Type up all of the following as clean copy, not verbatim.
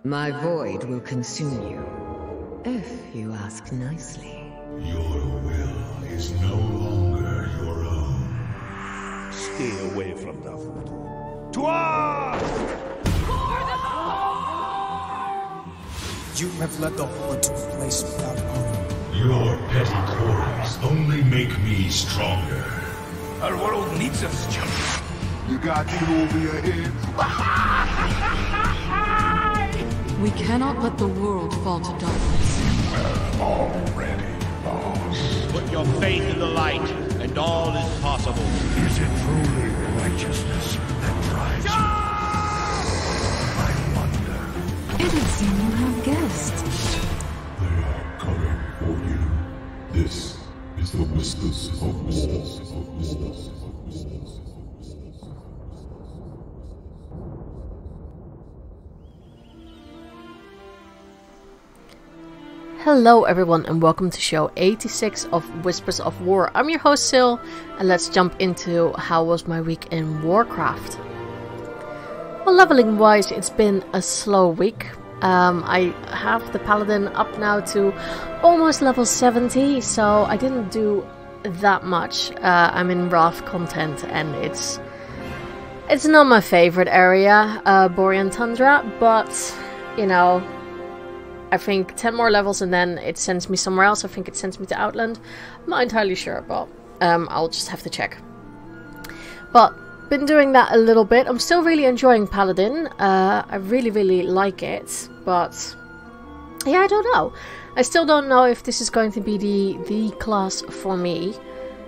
My void will consume you, if you ask nicely. Your will is no longer your own. Stay away from the voodoo. To arms! You have led the horde to a place without honor. Your petty quarrels only make me stronger. Our world needs us, champion. You got you over your head. We cannot let the world fall to darkness. We're already lost. Put your faith in the light, and all is possible. Is it truly righteousness that drives you? I wonder. It would seem you have guessed. They are coming for you. This is the Whispers of War. Hello everyone and welcome to show 86 of Whispers of War. I'm your host Sil, and let's jump into how was my week in Warcraft. Well, leveling wise it's been a slow week. I have the Paladin up now to almost level 70, so I didn't do that much. I'm in Wrath content and it's not my favorite area, Borean Tundra, but you know, I think 10 more levels and then it sends me somewhere else. I think it sends me to Outland. I'm not entirely sure, but I'll just have to check. But been doing that a little bit. I'm still really enjoying Paladin. I really like it, but yeah, I don't know. I still don't know if this is going to be the class for me.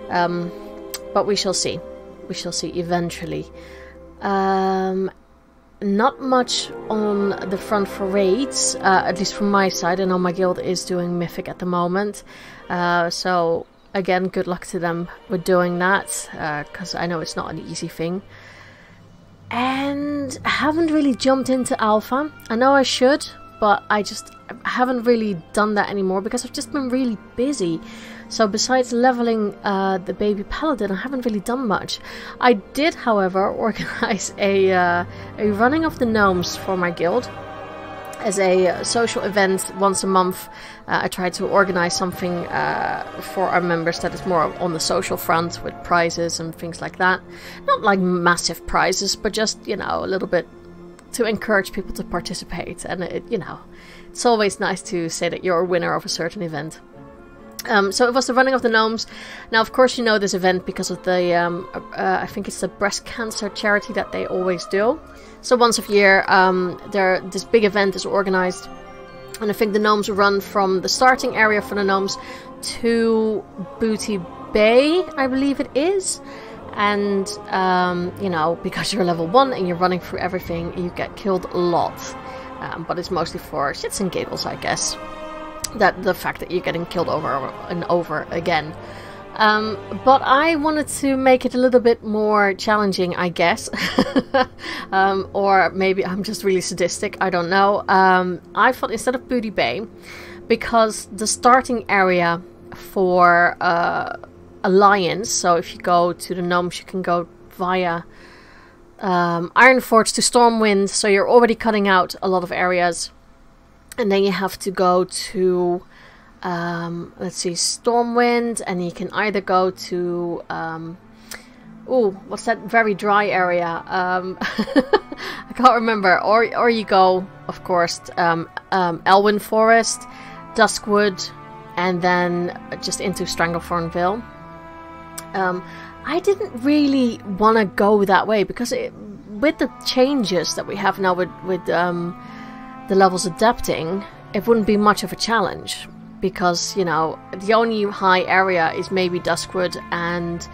But we shall see. We shall see eventually. Not much on the front for raids, at least from my side. I know my guild is doing Mythic at the moment, so again, good luck to them with doing that, because I know it's not an easy thing. And I haven't really jumped into Alpha. I know I should, but I haven't really done that anymore because I've just been really busy. So besides leveling the baby Paladin, I haven't really done much. I did, however, organize a running of the gnomes for my guild as a social event once a month. I tried to organize something for our members that is more on the social front with prizes and things like that. Not like massive prizes, but just, you know, a little bit to encourage people to participate. And you know, it's always nice to say that you're a winner of a certain event. So it was the running of the gnomes. Now, of course, you know this event because of the, I think it's the breast cancer charity that they always do. So once a year, this big event is organized. And I think the gnomes run from the starting area for the gnomes to Booty Bay, I believe it is. And, you know, because you're level 1 and you're running through everything, you get killed a lot. But it's mostly for shits and giggles, I guess. That the fact that you're getting killed over and over again. But I wanted to make it a little bit more challenging, I guess. Or maybe I'm just really sadistic, I don't know. I thought instead of Booty Bay, because the starting area for Alliance, so if you go to the gnomes you can go via Ironforge to Stormwind, so you're already cutting out a lot of areas. And then you have to go to, let's see, Stormwind, and you can either go to, what's that very dry area? I can't remember. Or you go, of course, Elwyn Forest, Duskwood, and then just into Stranglethornville. I didn't really want to go that way because with the changes that we have now with the levels adapting, it wouldn't be much of a challenge because, you know, the only high area is maybe Duskwood and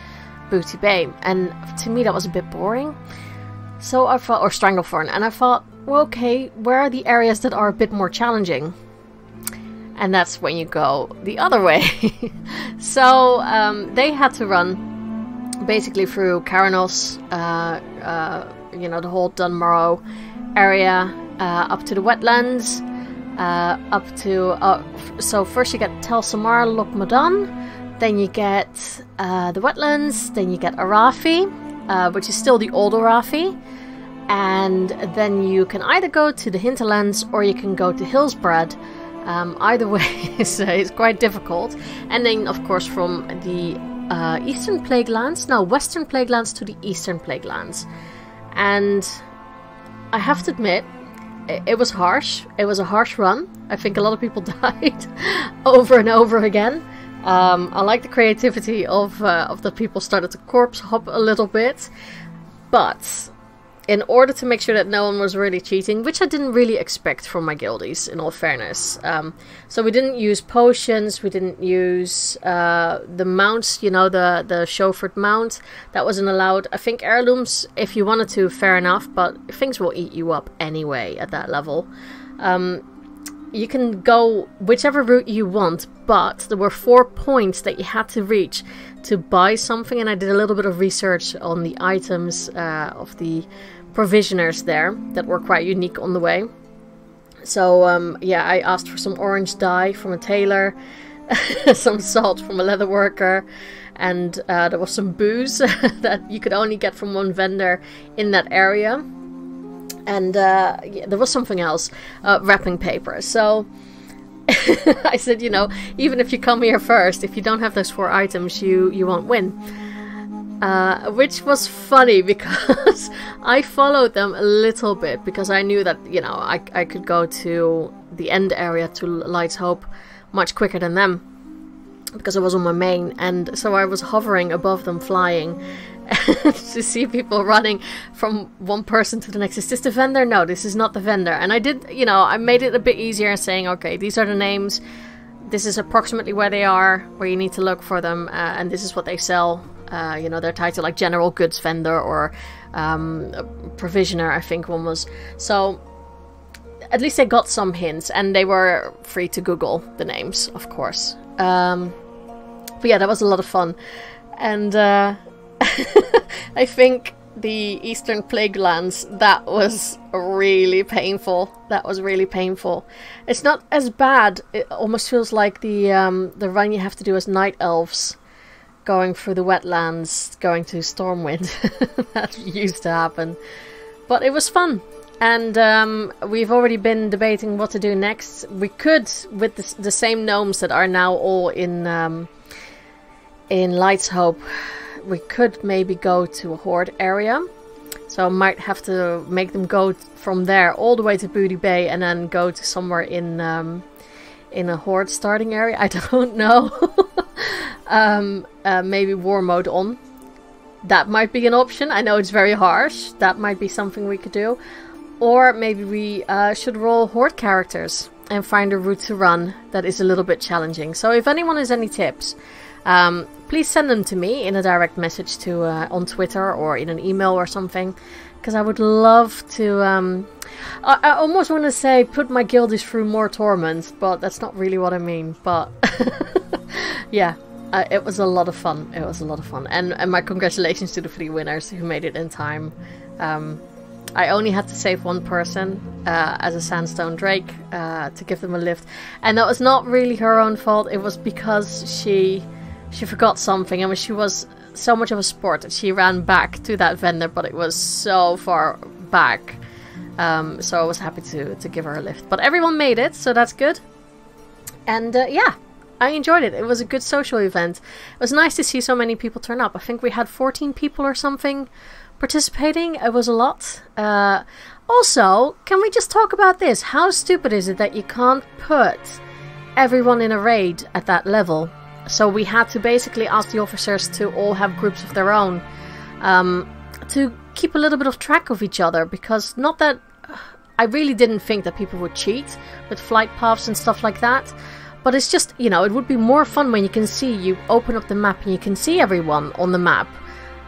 Booty Bay, and to me that was a bit boring. So I thought, or Stranglethorn, and I thought, well, okay, where are the areas that are a bit more challenging? And that's when you go the other way. So they had to run basically through Karanos, you know, the whole Dunmorrow area, up to the wetlands, up to so first you get Tel Samar, Loch Modan, then you get the wetlands, then you get Arathi, which is still the old Arathi, and then you can either go to the hinterlands or you can go to Hillsbrad. Either way is quite difficult. And then, of course, from the Eastern Plaguelands, no, Western Plaguelands to the Eastern Plaguelands. And I have to admit, it was harsh. It was a harsh run. I think a lot of people died over and over again. I like the creativity of the people started to corpse hop a little bit. But in order to make sure that no one was really cheating, which I didn't really expect from my guildies, in all fairness. So we didn't use potions, we didn't use the mounts, you know, the chauffeured mount. That wasn't allowed. I think heirlooms, if you wanted to, fair enough, but things will eat you up anyway at that level. You can go whichever route you want, but there were 4 points that you had to reach to buy something, and I did a little bit of research on the items of the provisioners there that were quite unique on the way. So yeah, I asked for some orange dye from a tailor, some salt from a leather worker, and there was some booze that you could only get from one vendor in that area. And yeah, there was something else, wrapping paper. So I said, you know, even if you come here first, if you don't have those 4 items, you won't win. Which was funny because I followed them a little bit because I knew that, you know, I could go to the end area to Light's Hope much quicker than them because I was on my main, and so I was hovering above them, flying to see people running from one person to the next. Is this the vendor? No, this is not the vendor. And I did, you know, I made it a bit easier saying, okay, these are the names, this is approximately where they are, where you need to look for them, and this is what they sell. You know, their title, like general goods vendor or provisioner, I think one was. So at least they got some hints, and they were free to Google the names, of course. But yeah, that was a lot of fun. And I think the Eastern Plaguelands, that was really painful. That was really painful. It's not as bad. It almost feels like the run you have to do as night elves, going through the wetlands, going to Stormwind. That used to happen. But it was fun. And we've already been debating what to do next. We could, with the same gnomes that are now all in Light's Hope, we could maybe go to a horde area. So I might have to make them go from there all the way to Booty Bay and then go to somewhere in a horde starting area. I don't know. Maybe war mode on. That might be an option. I know it's very harsh. That might be something we could do. Or maybe we should roll horde characters and find a route to run that is a little bit challenging. So if anyone has any tips, please send them to me in a direct message to on Twitter or in an email or something, because I would love to. I almost want to say put my guildies through more torment, but that's not really what I mean. But yeah, it was a lot of fun. It was a lot of fun, and my congratulations to the 3 winners who made it in time. I only had to save one person as a Sandstone Drake to give them a lift, and that was not really her own fault. It was because she forgot something, and she was so much of a sport that she ran back to that vendor, but it was so far back. So I was happy to give her a lift. But everyone made it, so that's good. And yeah, I enjoyed it. It was a good social event. It was nice to see so many people turn up. I think we had 14 people or something participating. It was a lot. Also, can we just talk about this? How stupid is it that you can't put everyone in a raid at that level? So we had to basically ask the officers to all have groups of their own, to keep a little bit of track of each other, because not that I really didn't think that people would cheat with flight paths and stuff like that, but it's just, you know, it would be more fun when you can see, you open up the map and you can see everyone on the map.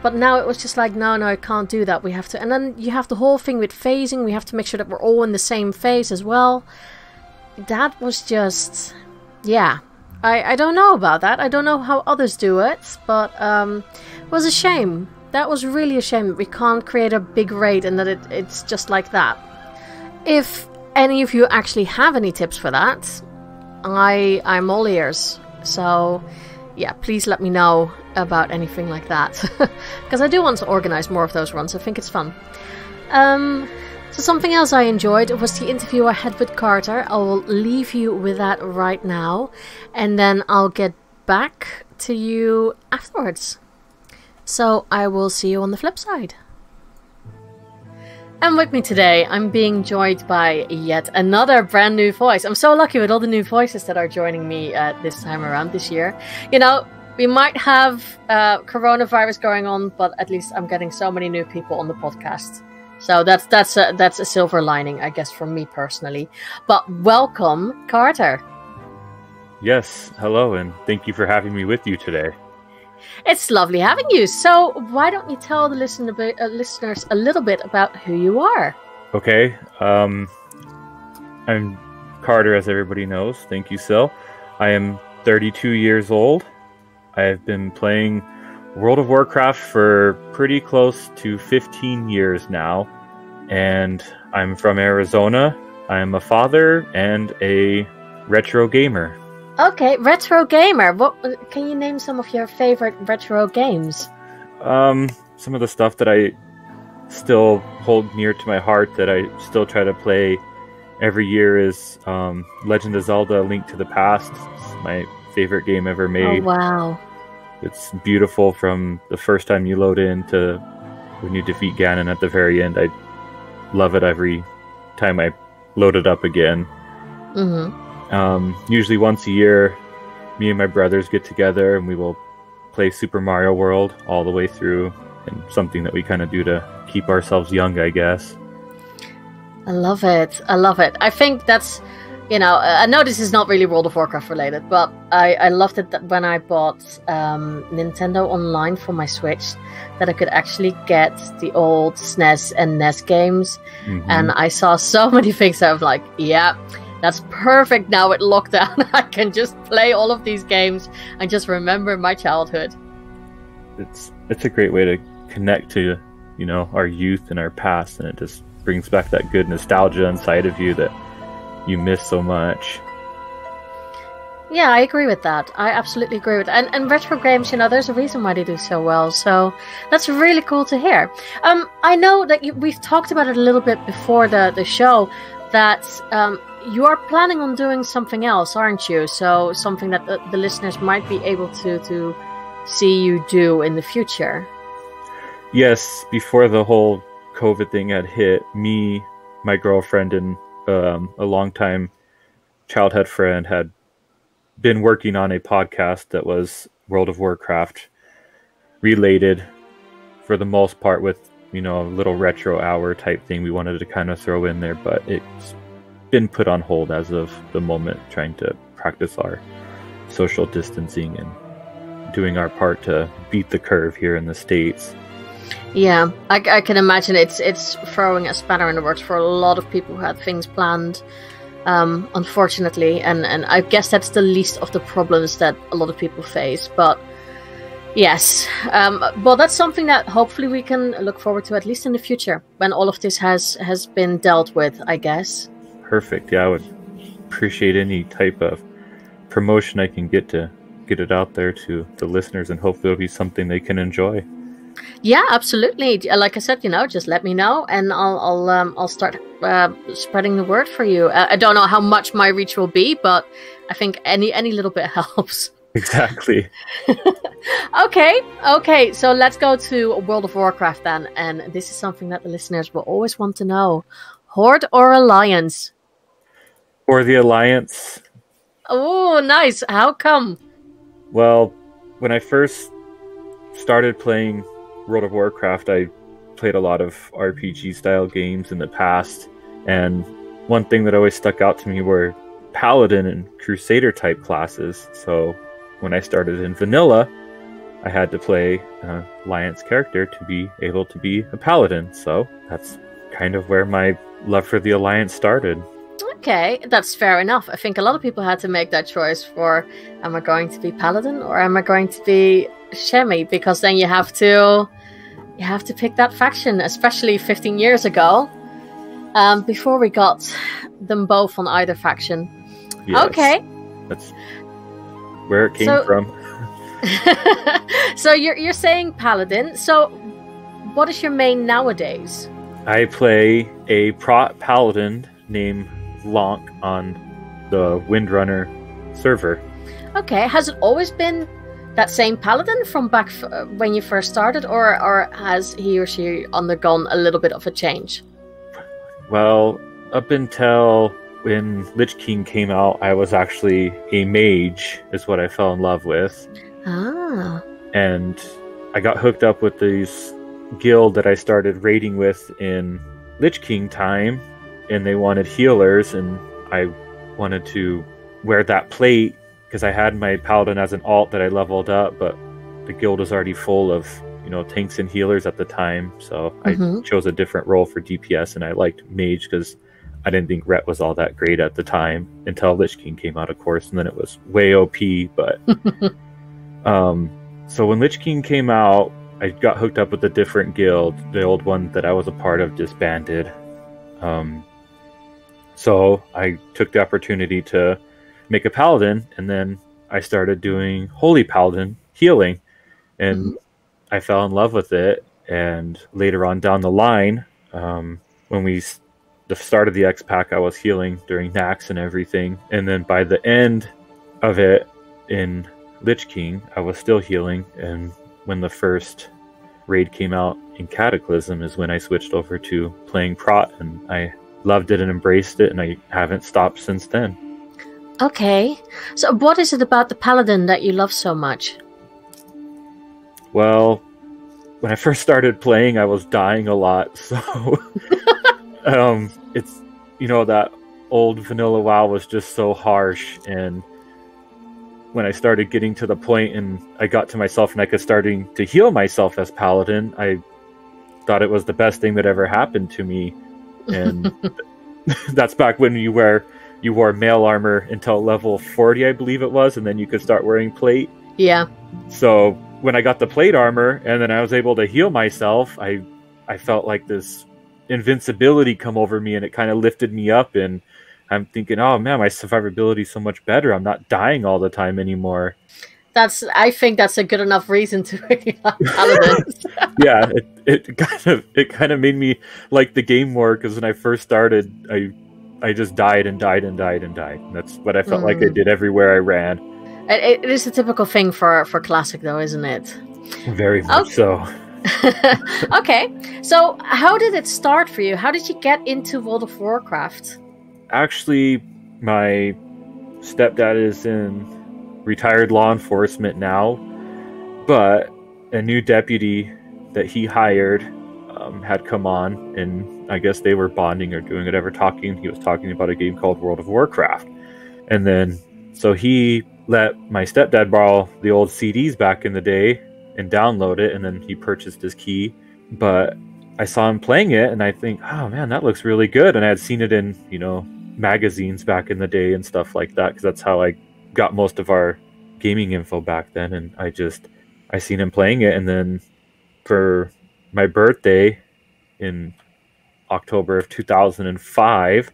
But now it was just like, no, I can't do that. We have to, and then you have the whole thing with phasing. We have to make sure that we're all in the same phase as well. That was just, yeah. I don't know about that. I don't know how others do it, but it was a shame. That was really a shame that we can't create a big raid and that it's just like that. If any of you actually have any tips for that, I'm all ears. So yeah, please let me know about anything like that, because I do want to organize more of those runs. I think it's fun. So something else I enjoyed was the interview I had with Carter. I will leave you with that right now, and then I'll get back to you afterwards. So I will see you on the flip side. And with me today, I'm being joined by yet another brand new voice. I'm so lucky with all the new voices that are joining me this time around this year. You know, we might have coronavirus going on, but at least I'm getting so many new people on the podcast. So that's a silver lining, I guess, for me personally. But welcome, Carter. Yes, hello, and thank you for having me with you today. It's lovely having you. So why don't you tell the listeners a little bit about who you are? Okay, I'm Carter, as everybody knows. Thank you, Sil. I am 32 years old. I have been playing World of Warcraft for pretty close to 15 years now, and I'm from Arizona. I'm a father and a retro gamer. Okay, retro gamer. What can you name some of your favorite retro games? Some of the stuff that I still hold near to my heart that I still try to play every year is Legend of Zelda: Link to the Past. It's my favorite game ever made. Oh, wow. It's beautiful from the first time you load in to when you defeat Ganon at the very end. I love it every time I load it up again. Usually once a year, me and my brothers get together and we will play Super Mario World all the way through, and something that we kind of do to keep ourselves young, I guess. I love it. I love it. I think that's... You know, I know this is not really World of Warcraft related, but I loved it that when I bought Nintendo Online for my Switch, that I could actually get the old SNES and NES games. And I saw so many things that I was like, yeah, that's perfect now with lockdown. I can just play all of these games and just remember my childhood. It's a great way to connect to, you know, our youth and our past, and it just brings back that good nostalgia inside of you that you miss so much. Yeah, I agree with that. I absolutely agree with that. And retro games, you know, there's a reason why they do so well. So that's really cool to hear. I know that we've talked about it a little bit before the show, that you are planning on doing something else, aren't you? So something that the listeners might be able to see you do in the future. Yes, before the whole COVID thing had hit, me, my girlfriend, and a longtime childhood friend had been working on a podcast that was World of Warcraft related, for the most part, with, you know, a little retro hour type thing we wanted to kind of throw in there, but it's been put on hold as of the moment, trying to practice our social distancing and doing our part to beat the curve here in the States. Yeah, I can imagine it's throwing a spanner in the works for a lot of people who had things planned, unfortunately, and I guess that's the least of the problems that a lot of people face. But yes, well, that's something that hopefully we can look forward to, at least in the future, when all of this has been dealt with, I guess. Perfect. Yeah, I would appreciate any type of promotion I can get to get it out there to the listeners, and hopefully it'll be something they can enjoy. Yeah, absolutely. Like I said, you know, just let me know, and I'll start spreading the word for you. I don't know how much my reach will be, but I think any little bit helps. Exactly. Okay. So let's go to World of Warcraft then, and this is something that the listeners will always want to know: Horde or Alliance? Or the Alliance. Oh, nice. How come? Well, when I first started playing World of Warcraft, I played a lot of RPG style games in the past, and one thing that always stuck out to me were Paladin and Crusader type classes. So when I started in vanilla, I had to play an Alliance character to be able to be a Paladin. So that's kind of where my love for the Alliance started. Okay, that's fair enough. I think a lot of people had to make that choice for, am I going to be Paladin or am I going to be Shemi? Because then you have to pick that faction, especially 15 years ago, before we got them both on either faction. Yes, okay, that's where it came from. So you're saying Paladin. So what is your main nowadays? I play a prot paladin named Lonk on the Windrunner server. Okay, has it always been that same paladin from back when you first started, or has he or she undergone a little bit of a change? Well, up until when Lich King came out, I was actually a mage, is what I fell in love with. Ah. And I got hooked up with this guild that I started raiding with in Lich King time, and they wanted healers, and I wanted to wear that plate because I had my paladin as an alt that I leveled up, but the guild was already full of, you know, tanks and healers at the time, so I chose a different role for DPS, and I liked mage because I didn't think Ret was all that great at the time until Lich King came out, of course, and then it was way OP, but so when Lich King came out, I got hooked up with a different guild. The old one that I was a part of disbanded. So I took the opportunity to make a paladin, and then I started doing Holy Paladin healing, and I fell in love with it. And later on down the line, when the start of the X-Pack, I was healing during Nax and everything, and then by the end of it in Lich King, I was still healing, and when the first raid came out in Cataclysm is when I switched over to playing Prot, and I loved it and embraced it, and I haven't stopped since then. Okay, so what is it about the Paladin that you love so much? Well, when I first started playing, I was dying a lot, so it's, you know, that old vanilla WoW was just so harsh, and when I started getting to the point and I got to myself and I could starting to heal myself as Paladin, I thought it was the best thing that ever happened to me. And that's back when you wore mail armor until level 40, I believe it was, and then you could start wearing plate. Yeah. So when I got the plate armor and then I was able to heal myself, I felt like this invincibility come over me, and it kind of lifted me up, and I'm thinking, oh man, my survivability is so much better. I'm not dying all the time anymore. I think that's a good enough reason to really like Paladins. Yeah, it kind of made me like the game more, because when I first started, I just died and died and died and died. And that's what I felt like I did everywhere I ran. It is a typical thing for Classic, though, isn't it? Very much so. Okay, so how did it start for you? How did you get into World of Warcraft? Actually, my stepdad is in retired law enforcement now, but a new deputy that he hired had come on, and I guess they were bonding or doing whatever talking. He was talking about a game called World of Warcraft. And then, so he let my stepdad borrow the old CDs back in the day and download it, and then he purchased his key. But I saw him playing it, and I think, oh man, that looks really good. And I had seen it in, you know, magazines back in the day and stuff like that, because that's how I got most of our gaming info back then. And I seen him playing it, and then for my birthday in October of 2005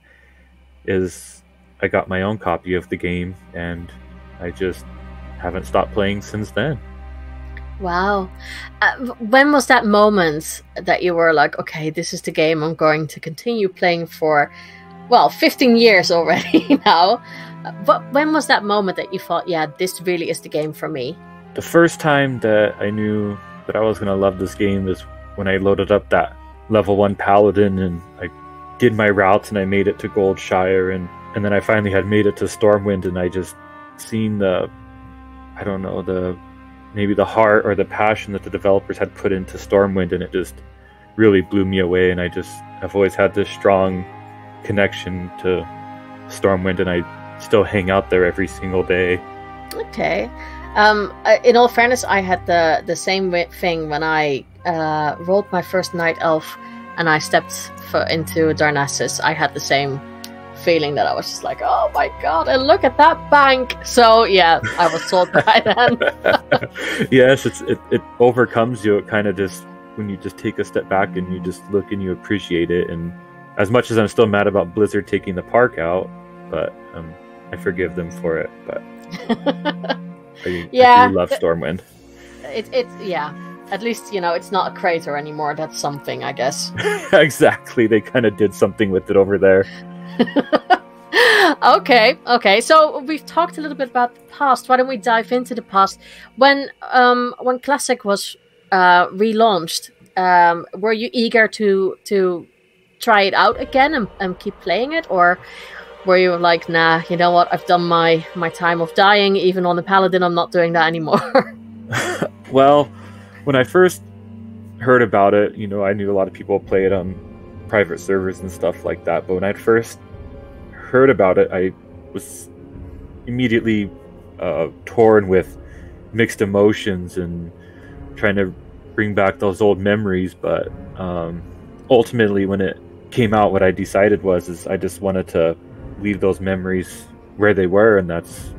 I got my own copy of the game, and I just haven't stopped playing since then. Wow. When was that moment that you were like, okay, this is the game I'm going to continue playing for, well, 15 years already now. But when was that moment that you thought, yeah, this really is the game for me? The first time that I knew that I was going to love this game was when I loaded up that level 1 Paladin, and I did my routes and I made it to Goldshire, and then I finally had made it to Stormwind, and I just seen maybe the heart or the passion that the developers had put into Stormwind, and it just really blew me away. And I've always had this strong connection to Stormwind, and I still hang out there every single day. Okay. In all fairness, I had the same thing when I rolled my first Night Elf and I stepped into Darnassus. I had the same feeling that I was just like, oh my god, and look at that bank. So yeah, I was sold by then. Yes, it overcomes you. It kind of just, when you just take a step back and you just look and you appreciate it. And as much as I'm still mad about Blizzard taking the park out, but I forgive them for it. But I do love Stormwind. Yeah, At least, it's not a crater anymore. That's something, I guess. Exactly. They kind of did something with it over there. Okay. So we've talked a little bit about the past. Why don't we dive into the past? When Classic was relaunched, were you eager to try it out again and keep playing it, or were you like, nah, you know what? I've done my time of dying. Even on the Paladin, I'm not doing that anymore. Well, when I first heard about it, I knew a lot of people play it on private servers and stuff like that. But when I first heard about it, I was immediately torn with mixed emotions and trying to bring back those old memories. But ultimately, when it came out, what I decided is I just wanted to leave those memories where they were, and that's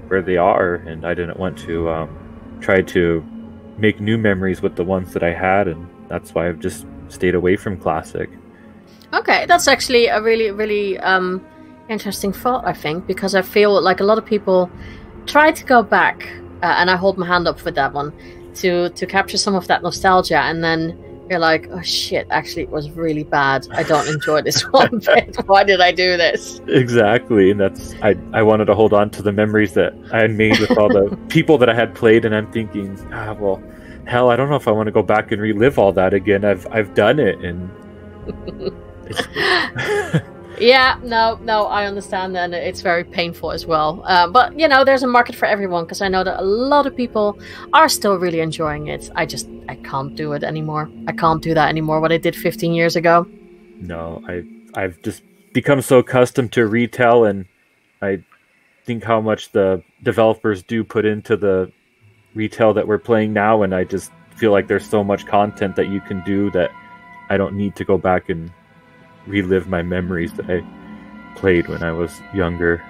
where they are, and I didn't want to try to make new memories with the ones that I had, and that's why I've just stayed away from Classic. Okay, that's actually a really, really interesting thought, I think, because I feel like a lot of people try to go back, and I hold my hand up for that one, to capture some of that nostalgia, and then you're like, oh shit, actually it was really bad. I don't enjoy this one bit. Why did I do this? Exactly, and that's I wanted to hold on to the memories that I had made with all the people that I had played, and I'm thinking, well, hell, I don't know if I want to go back and relive all that again. I've done it, and yeah, no, I understand, and it's very painful as well. But there's a market for everyone, because I know that a lot of people are still really enjoying it. I can't do it anymore. I can't do that anymore. What I did 15 years ago. No, I've just become so accustomed to retail, and I think how much the developers do put into the retail that we're playing now, and I just feel like there's so much content that you can do that I don't need to go back and relive my memories that I played when I was younger.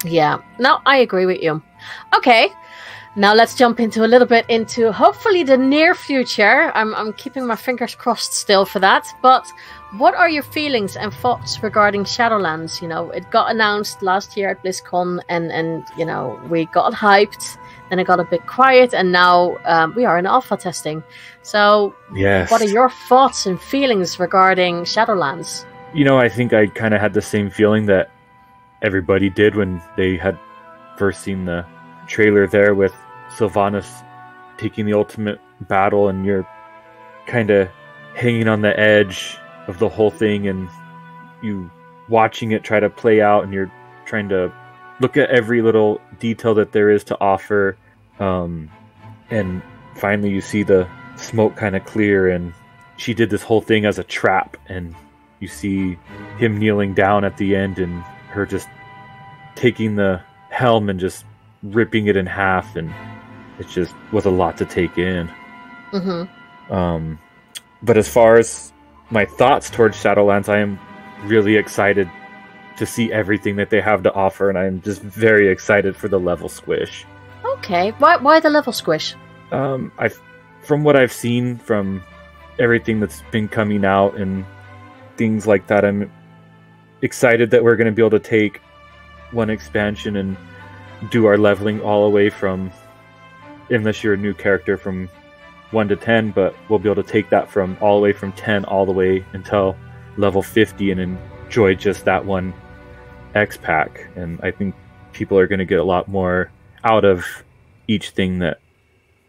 Yeah, no, I agree with you. Okay, now let's jump into a little bit into hopefully the near future. I'm keeping my fingers crossed still for that. But what are your feelings and thoughts regarding Shadowlands? It got announced last year at BlizzCon, and we got hyped. Then it got a bit quiet, and now we are in alpha testing. So, yes. What are your thoughts and feelings regarding Shadowlands? I think I kind of had the same feeling that everybody did when they had first seen the trailer there with Sylvanas taking the ultimate battle, and you're kind of hanging on the edge of the whole thing, and you watching it try to play out, and you're trying to look at every little detail that there is to offer, and finally you see the smoke kind of clear, and she did this whole thing as a trap, and you see him kneeling down at the end, and her just taking the helm and just ripping it in half, and it just was a lot to take in. Mm-hmm. But as far as my thoughts towards Shadowlands, I am really excited to see everything that they have to offer, and I'm just very excited for the level squish. Okay, why the level squish? From what I've seen from everything that's been coming out and things like that, I'm excited that we're going to be able to take one expansion and do our leveling all the way from, unless you're a new character, from 1 to 10, but we'll be able to take that from all the way from 10 all the way until level 50 and enjoy just that one X pack. And I think people are going to get a lot more out of each thing that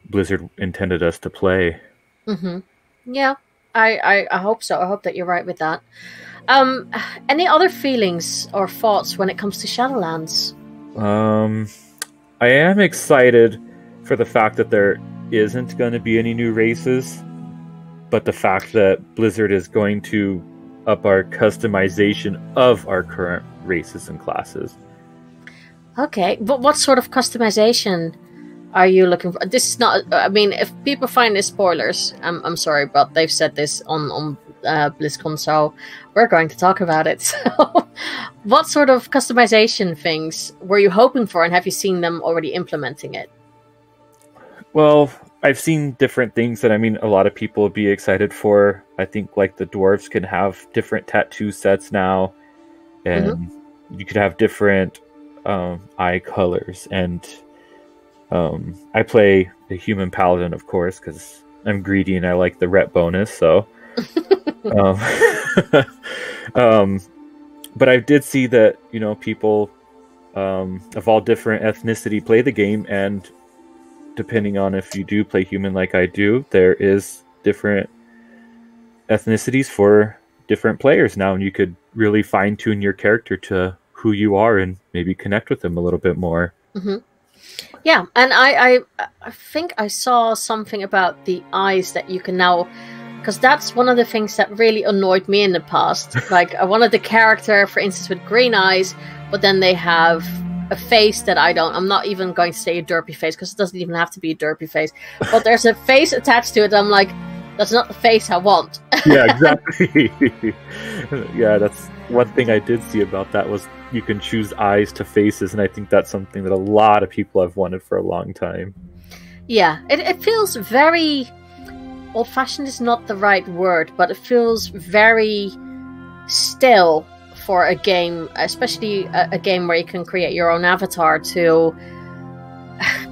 Blizzard intended us to play. Mm-hmm. Yeah, I hope so. I hope that you're right with that. Any other feelings or thoughts when it comes to Shadowlands? I am excited for the fact that there isn't going to be any new races, but the fact that Blizzard is going to up our customization of our current races and classes. Okay, but what sort of customization are you looking for? This is not, I mean, if people find this spoilers, I'm sorry, but they've said this on BlizzCon, so we're going to talk about it. So, what sort of customization things were you hoping for, and have you seen them already implementing it? Well, I've seen different things that, I mean, a lot of people would be excited for. I think, like, the dwarves can have different tattoo sets now, and you could have different eye colors, and I play a human paladin, of course, because I'm greedy and I like the rep bonus, so but I did see that, you know, people of all different ethnicity play the game, and depending on if you do play human like I do, there is different ethnicities for different players now, and you could really fine-tune your character to who you are and maybe connect with them a little bit more. Yeah, and I think I saw something about the eyes that you can now, because that's one of the things that really annoyed me in the past. Like, I wanted the character, for instance, with green eyes, but then they have a face that I'm not even going to say a derpy face, because it doesn't even have to be a derpy face, but there's a face attached to it. I'm like, that's not the face I want. Yeah, exactly. Yeah, that's one thing I did see about that, was you can choose eyes to faces, and I think that's something that a lot of people have wanted for a long time. Yeah, it feels very old-fashioned is not the right word, but it feels very still for a game, especially a game where you can create your own avatar, to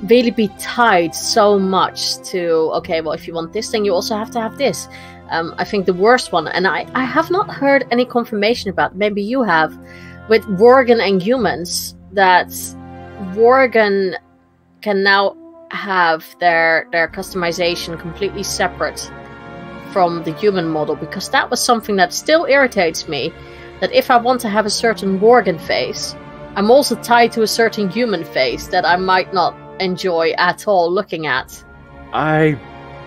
really be tied so much to, okay, well, if you want this thing, you also have to have this. I think the worst one, and I have not heard any confirmation about, maybe you have, with Worgen and humans, that Worgen can now have their customization completely separate from the human model, because that was something that still irritates me, that if I want to have a certain Worgen face, I'm also tied to a certain human face that I might not enjoy at all looking at. I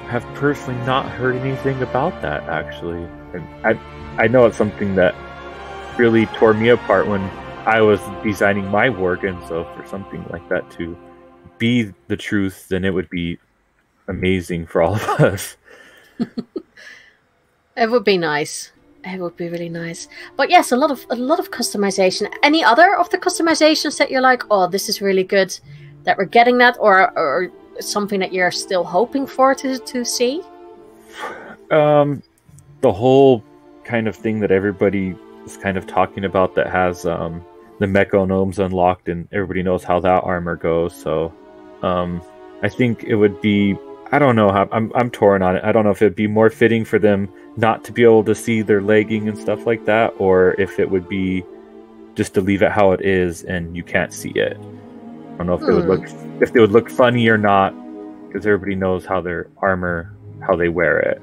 have personally not heard anything about that, actually. I know it's something that really tore me apart when I was designing my Worgen, so for something like that to be the truth, then it would be amazing for all of us. It would be nice. It would be really nice. But yes, a lot of customization. Any other of the customizations that you're like, oh, this is really good that we're getting that, or something that you're still hoping for to see? The whole kind of thing that everybody is kind of talking about, that has the mecha gnomes unlocked, and everybody knows how that armor goes. So I think it would be, I don't know how, I'm torn on it. I don't know if it'd be more fitting for them not to be able to see their legging and stuff like that, or if it would be just to leave it how it is and you can't see it. I don't know if they would look funny or not, because everybody knows how their armor, how they wear it.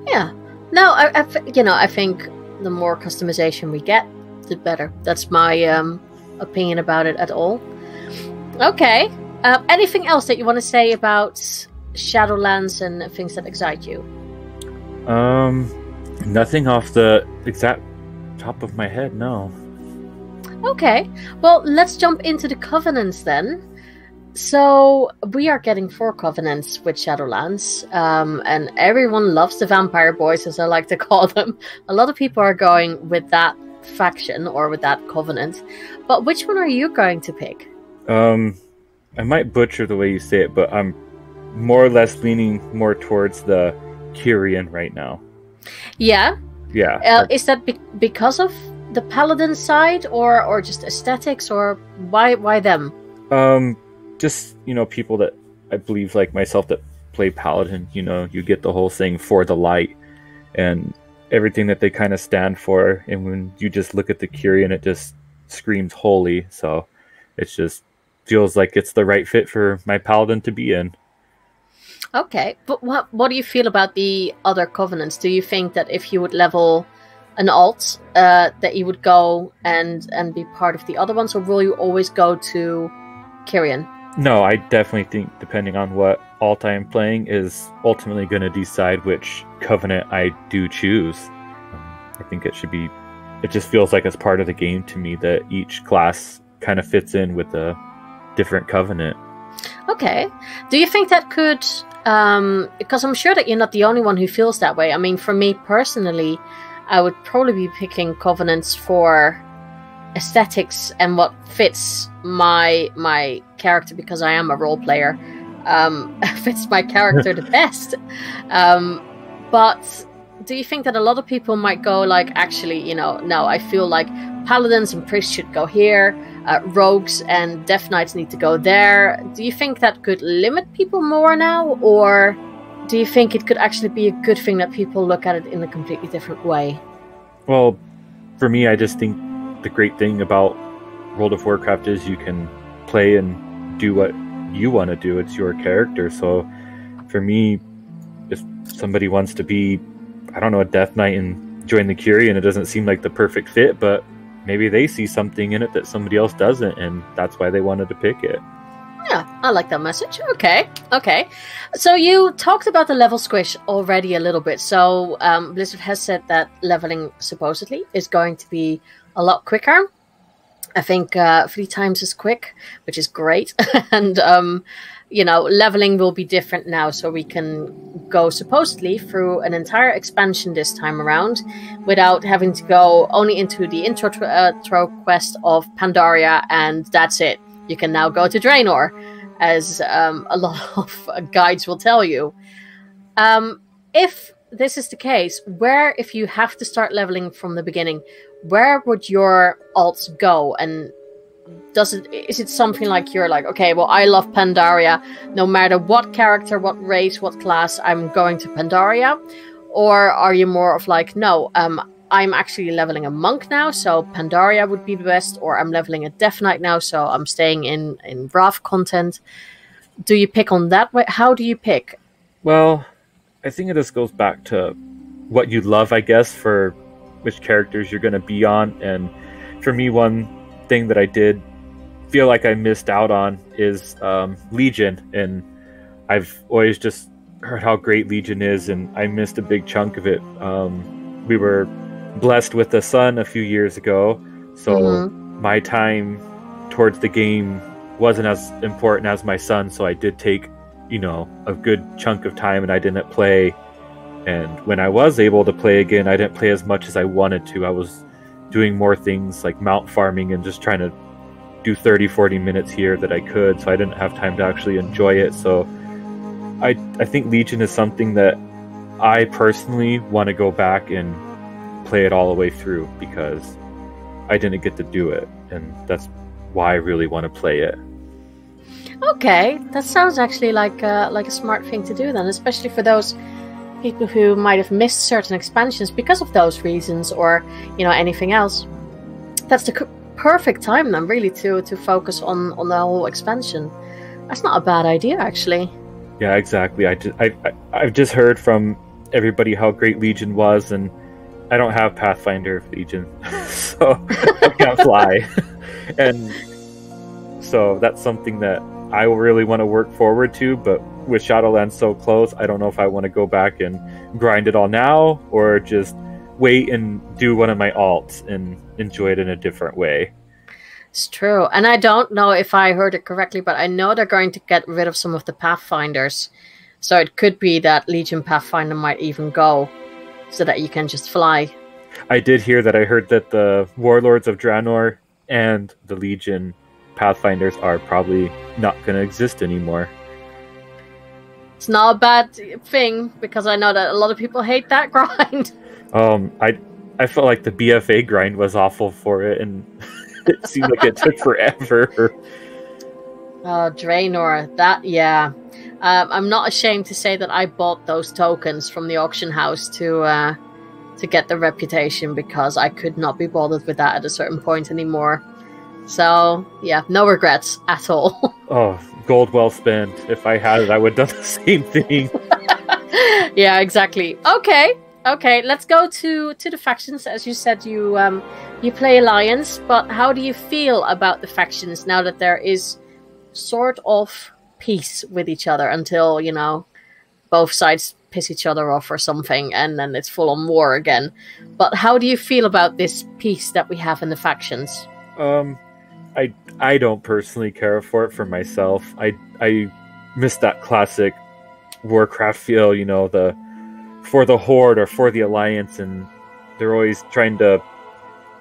Yeah. No, I think the more customization we get, the better. That's my opinion about it at all. Okay. Anything else that you want to say about Shadowlands and things that excite you? Nothing off the exact top of my head, no. Okay, well, let's jump into the covenants then. So we are getting 4 covenants with Shadowlands, and everyone loves the vampire boys, as I like to call them. A lot of people are going with that faction or with that covenant, but which one are you going to pick? I might butcher the way you say it, but I'm more or less leaning more towards the Kyrian right now. Yeah? Yeah. Is that because of the paladin side, or just aesthetics, or why them? Just, you know, people that I believe like myself that play paladin, you know, you get the whole thing for the light and everything that they kind of stand for, and when you just look at the Kyrian, it just screams holy, so it just feels like it's the right fit for my paladin to be in. Okay, but what do you feel about the other covenants? Do you think that if you would level an alt, that you would go and be part of the other ones, or will you always go to Kyrian? No, I definitely think depending on what alt I am playing is ultimately going to decide which covenant I do choose. I think it should be, it just feels like it's part of the game to me that each class kind of fits in with a different covenant. Okay. Do you think that could, because I'm sure that you're not the only one who feels that way. I mean, for me personally, I would probably be picking covenants for aesthetics and what fits my character, because I am a role player. Fits my character the best. But do you think that a lot of people might go like, actually, you know, no, I feel like paladins and priests should go here, rogues and death knights need to go there. Do you think that could limit people more now, or do you think it could actually be a good thing that people look at it in a completely different way? Well, for me, I just think the great thing about World of Warcraft is you can play and do what you want to do. It's your character. So for me, if somebody wants to be, I don't know, a Death Knight and join the Curie, and it doesn't seem like the perfect fit, but maybe they see something in it that somebody else doesn't, and that's why they wanted to pick it. Yeah, I like that message. Okay. So you talked about the level squish already a little bit. So Blizzard has said that leveling supposedly is going to be a lot quicker. I think 3 times as quick, which is great. And, leveling will be different now. So we can go supposedly through an entire expansion this time around without having to go only into the intro quest of Pandaria, and that's it. You can now go to Draenor, as a lot of guides will tell you. If this is the case, if you have to start leveling from the beginning, where would your alts go? And is it something like you're like, okay, well, I love Pandaria, no matter what character, what race, what class, I'm going to Pandaria? Or are you more of like, no, I'm actually leveling a monk now, so Pandaria would be the best, or I'm leveling a Death Knight now, so I'm staying in Wrath content. Do you pick on that way? How do you pick? Well, I think it just goes back to what you love, I guess, for which characters you're going to be on. And for me, one thing that I did feel like I missed out on is Legion. And I've always just heard how great Legion is, and I missed a big chunk of it. We were blessed with a son a few years ago, so my time towards the game wasn't as important as my son, so I did take a good chunk of time and I didn't play. And when I was able to play again, I didn't play as much as I wanted to. I was doing more things like mount farming and just trying to do 30-40 minutes here that I could, so I didn't have time to actually enjoy it. So I think Legion is something that I personally want to go back and play it all the way through, because I didn't get to do it, and that's why I really want to play it. Okay, that sounds actually like a smart thing to do then, especially for those people who might have missed certain expansions because of those reasons, or anything else. That's the perfect time then, really, to focus on the whole expansion. That's not a bad idea, actually. Yeah, exactly. I've just heard from everybody how great Legion was, and I don't have Pathfinder Legion, so I can't fly. And so that's something that I really want to work forward to, but with Shadowlands so close, I don't know if I want to go back and grind it all now, or just wait and do one of my alts and enjoy it in a different way. It's true. And I don't know if I heard it correctly, but I know they're going to get rid of some of the Pathfinders. So it could be that Legion Pathfinder might even go, so that you can just fly. I did hear that. I heard that the Warlords of Draenor and the Legion Pathfinders are probably not going to exist anymore. It's not a bad thing, because I know that a lot of people hate that grind. I felt like the BFA grind was awful for it, and it seemed like it took forever. Oh, Draenor, yeah. I'm not ashamed to say that I bought those tokens from the auction house to get the reputation, because I could not be bothered with that at a certain point anymore. So, yeah, no regrets at all. Oh, gold well spent. If I had it, I would have done the same thing. Yeah, exactly. Okay, let's go to the factions. As you said, you play Alliance, but how do you feel about the factions now that there is sort of peace with each other until, both sides piss each other off or something, and then it's full on war again? But how do you feel about this peace that we have in the factions? I don't personally care for it for myself. I miss that classic Warcraft feel, the for the Horde or for the Alliance, and they're always trying to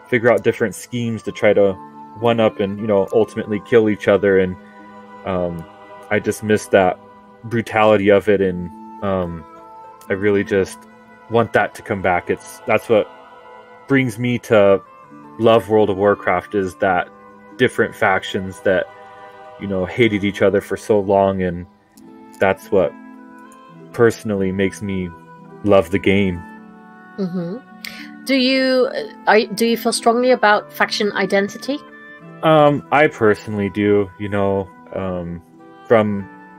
figure out different schemes to try to one up and ultimately kill each other. And I just miss that brutality of it, and I really just want that to come back. That's what brings me to love World of Warcraft, is that different factions that hated each other for so long, and that's what personally makes me love the game. Mm-hmm. Do you feel strongly about faction identity? I personally do.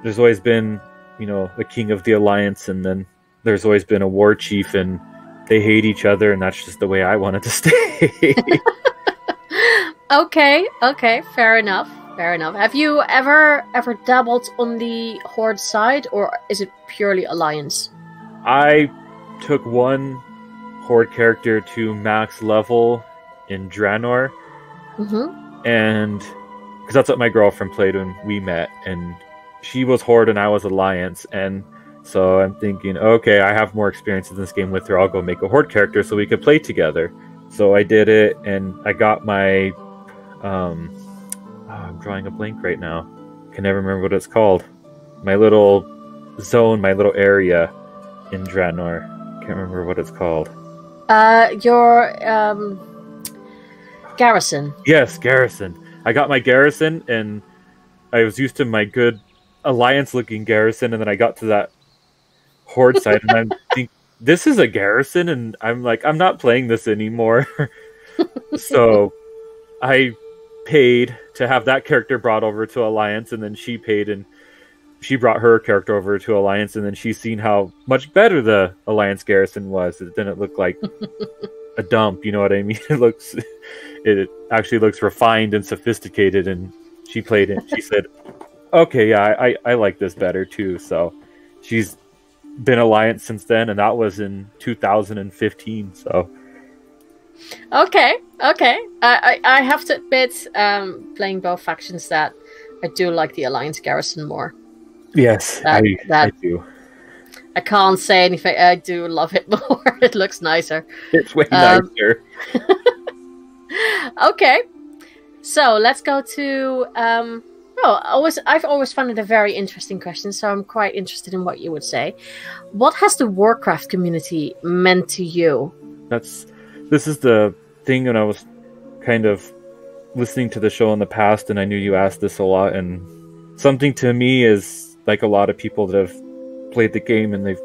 There's always been, the king of the alliance, and then there's always been a war chief, and they hate each other, and that's just the way I want it to stay. Okay, fair enough. Have you ever dabbled on the Horde side, or is it purely Alliance? I took one Horde character to max level in Draenor, and because that's what my girlfriend played when we met, and she was Horde and I was Alliance, and so I'm thinking, okay, I have more experience in this game with her, I'll go make a Horde character so we could play together. So I did it, and I got my I'm drawing a blank right now. Can never remember what it's called. My little zone, my little area in Draenor. Can't remember what it's called. Your garrison. Yes, garrison. I got my garrison, and I was used to my good Alliance-looking garrison, and then I got to that Horde side, and I'm thinking, this is a garrison, and I'm like, I'm not playing this anymore. So I paid to have that character brought over to Alliance, and then she paid and she brought her character over to Alliance, and then she's seen how much better the Alliance garrison was. It didn't look like a dump, you know what I mean? It actually looks refined and sophisticated, and she played it. She said, okay, yeah, I like this better too. So she's been Alliance since then, and that was in 2015, so... Okay. I have to admit, playing both factions, that I do like the Alliance garrison more. Yes, I do. I can't say anything. I do love it more. It looks nicer. It's way nicer. Okay, so let's go to... I've always found it a very interesting question, so I'm quite interested in what you would say. What has the Warcraft community meant to you? This is the thing when I was kind of listening to the show in the past, and I knew you asked this a lot, and something to me is like a lot of people that have played the game and they've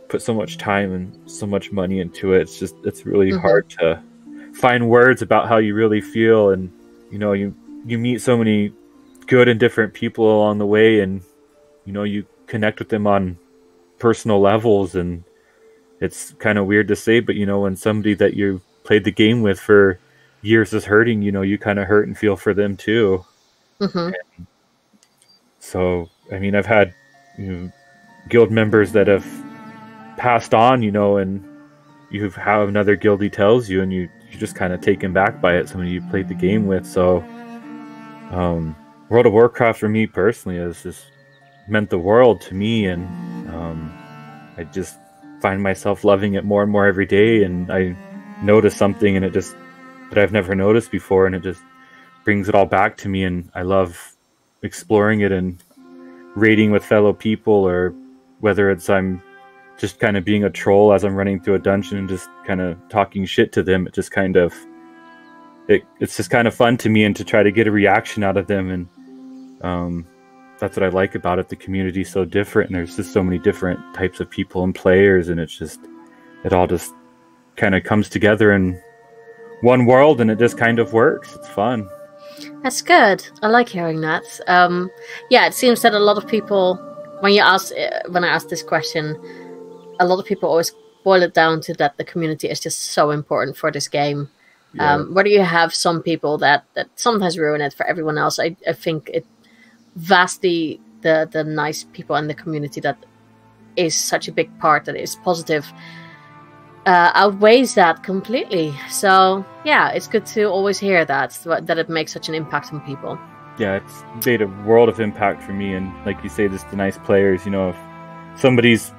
put so much time and so much money into it. It's really hard to find words about how you really feel, and you meet so many good and different people along the way, and you connect with them on personal levels, and it's kind of weird to say, but when somebody that you played the game with for years is hurting, you kind of hurt and feel for them too. So I mean, I've had guild members that have passed on, and you have another guildie tells you, and you're just kind of taken back by it, somebody you played the game with. So World of Warcraft for me personally has just meant the world to me, and I just find myself loving it more and more every day, and I notice something and that I've never noticed before, and it just brings it all back to me, and I love exploring it and raiding with fellow people, or whether I'm just kind of being a troll as I'm running through a dungeon and just kind of talking shit to them. It just kind of it's just kind of fun to me, and to try to get a reaction out of them, and that's what I like about it. The community's so different, and there's just so many different types of people and players, and it all just kind of comes together in one world, and it just kind of works. It's fun. That's good. I like hearing that. Yeah, it seems that a lot of people, when I asked this question, a lot of people always boil it down to that the community is just so important for this game. Yeah. Whether you have some people that sometimes ruin it for everyone else, I think it vastly the nice people in the community that is such a big part, that is positive, outweighs that completely. So yeah, it's good to always hear that it makes such an impact on people. Yeah, it's made a world of impact for me, and like you say, just the nice players. If somebody's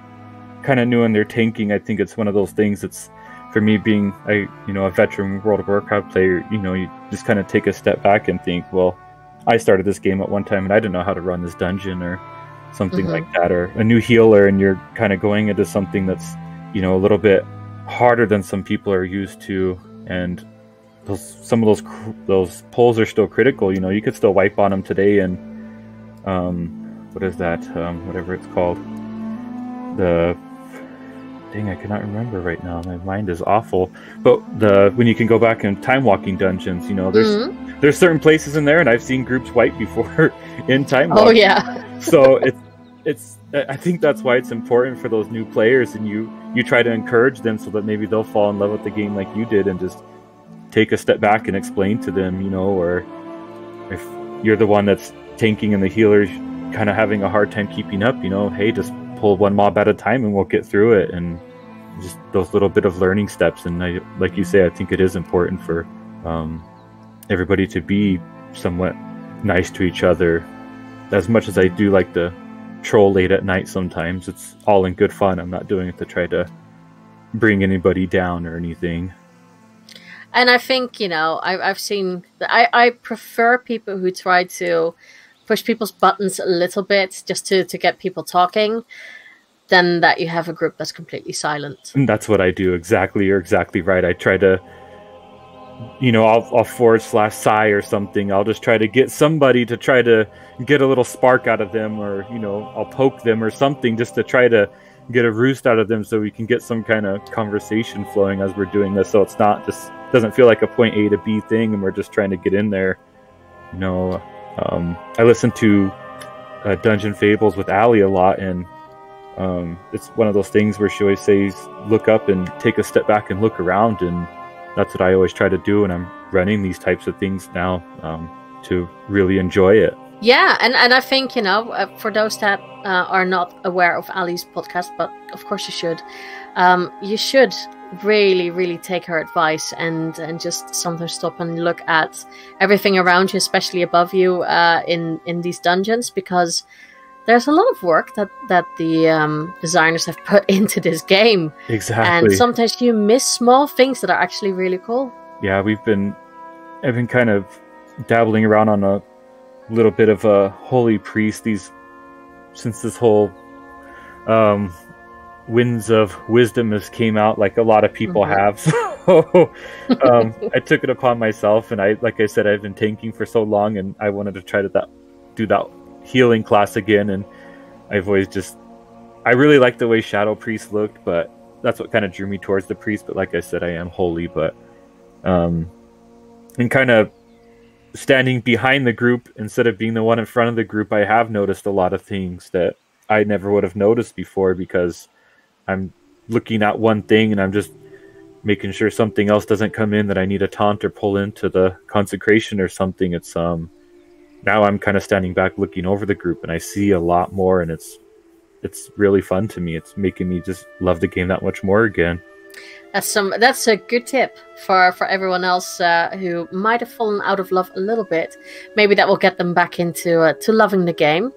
kind of new and they're tanking, I think it's one of those things that's, for me being a veteran World of Warcraft player, you just kind of take a step back and think, well, I started this game at one time and I didn't know how to run this dungeon or something like that, or a new healer, and you're kind of going into something that's a little bit harder than some people are used to, and some of those pulls are still critical. You could still wipe on them today, and what is that? Whatever it's called, the dang, I cannot remember right now. My mind is awful. But when you can go back in time walking dungeons, there's certain places in there, and I've seen groups wipe before in time walking. Oh yeah. So it's I think that's why it's important for those new players, and you try to encourage them so that maybe they'll fall in love with the game like you did, and just take a step back and explain to them, or if you're the one that's tanking and the healer's kind of having a hard time keeping up, hey, just pull one mob at a time and we'll get through it, and just those little bit of learning steps. And like you say, I think it is important for everybody to be somewhat nice to each other. As much as I do like to troll late at night sometimes, it's all in good fun. I'm not doing it to try to bring anybody down or anything. And I think, I've seen I prefer people who try to push people's buttons a little bit just to get people talking, than that you have a group that's completely silent. And that's what I do. Exactly. You're exactly right. I try to, I'll /sigh or something. I'll just try to get somebody to try to get a little spark out of them, or, I'll poke them or something just to try to get a roost out of them so we can get some kind of conversation flowing as we're doing this. So it's not just, doesn't feel like a point A to B thing and we're just trying to get in there. I listen to Dungeon Fables with Allie a lot, and it's one of those things where she always says, look up and take a step back and look around, and that's what I always try to do when I'm running these types of things now, to really enjoy it. Yeah, and I think, for those that are not aware of Ali's podcast, but of course you should really, really take her advice and just sometimes stop and look at everything around you, especially above you, in these dungeons, because there's a lot of work that the designers have put into this game. Exactly. And sometimes you miss small things that are actually really cool. Yeah, I've been kind of dabbling around on a little bit of a holy priest since this whole Winds of Wisdom has came out, like a lot of people have. So I took it upon myself, and like I said, I've been tanking for so long, and I wanted to try to do that healing class again. And I've always I really like the way Shadow Priest looked, but that's what kind of drew me towards the priest. But like I said, I am holy, but and kind of standing behind the group instead of being the one in front of the group, I have noticed a lot of things that I never would have noticed before, because I'm looking at one thing and I'm just making sure something else doesn't come in that I need to taunt or pull into the consecration or something. It's now I'm kind of standing back looking over the group, and I see a lot more, and it's really fun to me. It's making me just love the game that much more again. That's a good tip for everyone else who might have fallen out of love a little bit. Maybe that will get them back into to loving the game.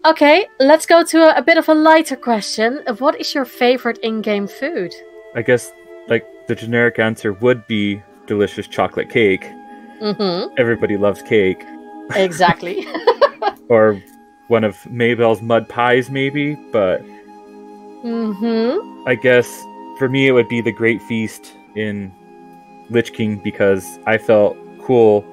Okay, let's go to a bit of a lighter question. What is your favorite in-game food? I guess like the generic answer would be delicious chocolate cake. Mm-hmm. Everybody loves cake. Exactly. Or one of Maybelle's mud pies, maybe. But I guess for me it would be the Great Feast in Lich King, because I felt cool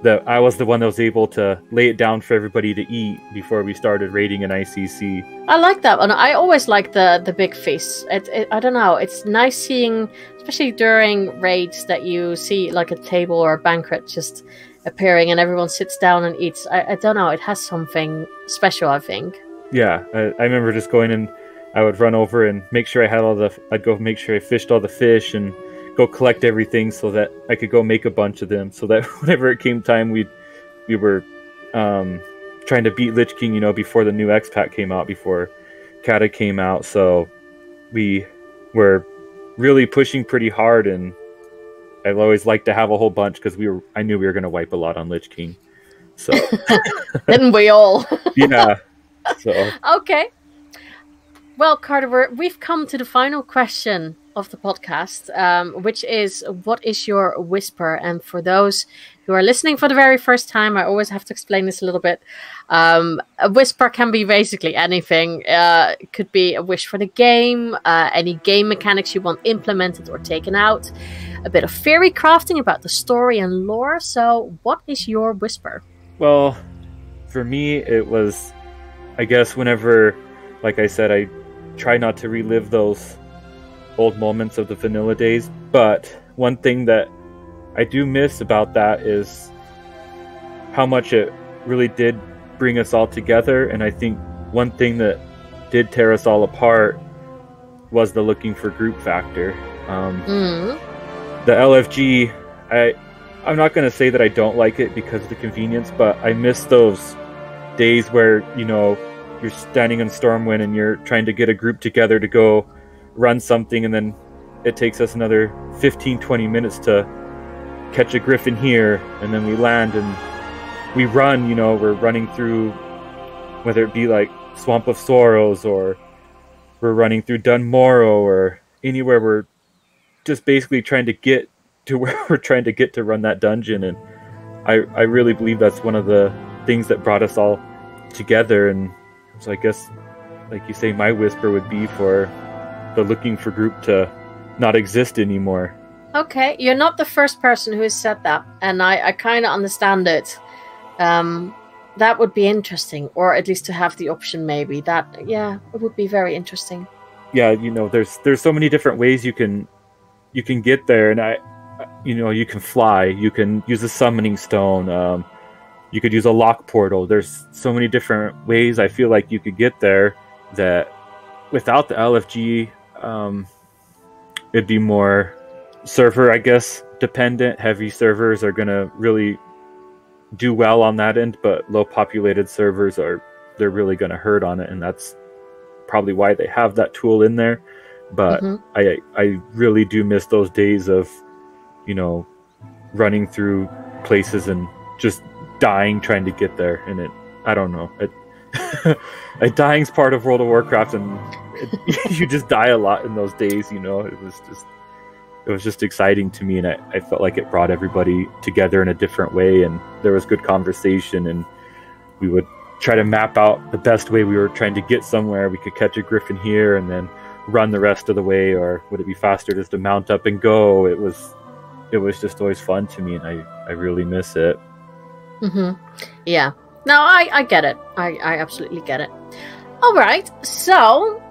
that I was the one that was able to lay it down for everybody to eat before we started raiding an ICC. I like that one. I always like the big feasts. I don't know. It's nice seeing, especially during raids, that you see like a table or a banquet just appearing and everyone sits down and eats. I don't know. It has something special, I think. Yeah, I remember just going and I would run over and make sure I had I'd go make sure I fished all the fish and go collect everything so that I could go make a bunch of them, so that whenever it came time, we were trying to beat Lich King, before the new X pack came out, before Kata came out. So we were really pushing pretty hard, and I've always liked to have a whole bunch because I knew we were going to wipe a lot on Lich King. So didn't we all? Yeah. So okay. Well, Carter, we've come to the final question of the podcast, which is, what is your whisper? And for those who are listening for the very first time, I always have to explain this a little bit. A whisper can be basically anything. It could be a wish for the game, any game mechanics you want implemented or taken out, a bit of theory crafting about the story and lore. So what is your whisper? Well, for me, it was, I guess, whenever, like I said, I try not to relive those old moments of the vanilla days. But one thing that I do miss about that is how much it really did bring us all together. And I think one thing that did tear us all apart was the looking for group factor. The LFG, I'm not going to say that I don't like it because of the convenience, but I miss those days where, you know, you're standing in Stormwind and you're trying to get a group together to go run something, and then it takes us another 15-20 minutes to catch a griffin here, and then we land and we run, you know, we're running through, whether it be like Swamp of Sorrows, or we're running through Dunmorrow, or anywhere we're just basically trying to get to where we're trying to get to run that dungeon. And I really believe that's one of the things that brought us all together. And so I guess, like you say, my whisper would be for the looking for group to not exist anymore. Okay, you're not the first person who has said that, and I kind of understand it. That would be interesting, or at least to have the option, maybe. That, yeah, it would be very interesting. Yeah, you know, there's so many different ways you can get there, and you can fly, you can use a summoning stone, you could use a lock portal. There's so many different ways I feel like you could get there that without the LFG, it'd be more server, I guess, dependent. Heavy servers are gonna really do well on that end, but low populated servers they're really gonna hurt on it, and that's probably why they have that tool in there. But I really do miss those days of, you know, running through places and just dying trying to get there. And I don't know, dying's part of World of Warcraft, and you just die a lot in those days, you know. It was just exciting to me, and I felt like it brought everybody together in a different way, and there was good conversation, and we would try to map out the best way we were trying to get somewhere. We could catch a griffin here and then run the rest of the way, or would it be faster just to mount up and go? It was just always fun to me, and I really miss it. Yeah, no, I get it. I absolutely get it. All right, so